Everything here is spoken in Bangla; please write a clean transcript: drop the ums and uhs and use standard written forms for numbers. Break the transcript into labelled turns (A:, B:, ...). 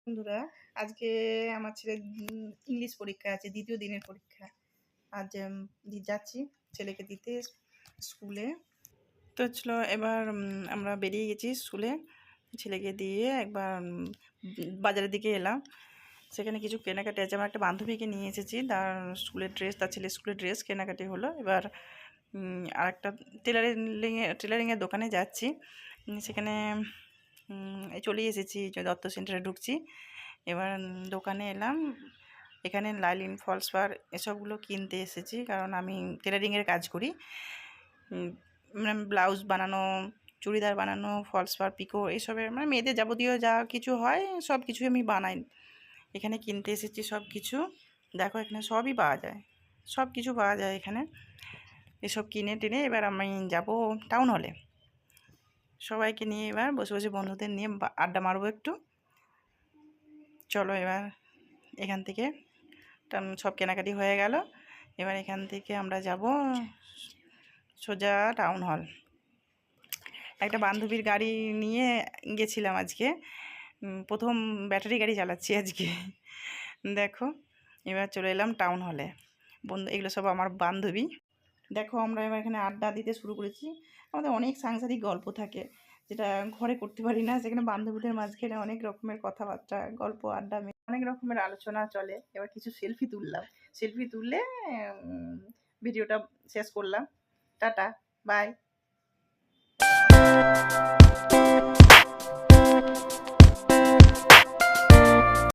A: বন্ধুরা, আজকে আমার ছেলের ইংলিশ পরীক্ষা আছে, দ্বিতীয় দিনের পরীক্ষা। আজ যাচ্ছি ছেলেকে দিতে স্কুলে। তো চলো এবার আমরা বেরিয়ে গেছি স্কুলে, ছেলেকে দিয়ে একবার বাজারের দিকে এলাম। সেখানে কিছু কেনাকাটি আছে। আমার একটা বান্ধবীকে নিয়ে এসেছি, তার স্কুলের ড্রেস, তার ছেলের স্কুলের ড্রেস কেনাকাটি হলো। এবার আর একটা টেলারিংয়ের দোকানে যাচ্ছি। সেখানে চলে এসেছি, দত্ত সেন্টারে ঢুকছি। এবার দোকানে এলাম, এখানে লাইলিন, ফলস পার এসবগুলো কিনতে এসেছি, কারণ আমি টেলারিংয়ের কাজ করি। মানে ব্লাউজ বানানো, চুড়িদার বানানো, ফলস পার, পিকো এসবের মানে মেয়েদের যাবতীয় যা কিছু হয় সব কিছুই আমি বানাই। এখানে কিনতে এসেছি সব কিছু। দেখো এখানে সবই পাওয়া যায়, সব কিছু পাওয়া যায় এখানে। এসব কিনে টেনে এবার আমি যাব টাউন হলে। সবাইকে নিয়ে এবার বসে বসে বন্ধুদের নিয়ে আড্ডা মারবো একটু। চলো এবার এখান থেকে সব কেনাকাটি হয়ে গেল। এবার এখান থেকে আমরা যাব সোজা টাউন হল। একটা বান্ধবীর গাড়ি নিয়ে গেছিলাম আজকে, প্রথম ব্যাটারি গাড়ি চালাচ্ছি আজকে। দেখো এবার চলে এলাম টাউন হলে। এগুলো সব আমার বান্ধবী। দেখো আমরা এবার এখানে আড্ডা দিতে শুরু করেছি। আমাদের অনেক সাংসারিক গল্প থাকে, যেটা ঘরে করতে পারি না। সেখানে বান্ধবীদের মাঝখানে অনেক রকমের কথাবার্তা, গল্প, আড্ডা, অনেক রকমের আলোচনা চলে। এবার কিছু সেলফি তুললাম, সেলফি তুললে ভিডিওটা শেষ করলাম। Tata, by.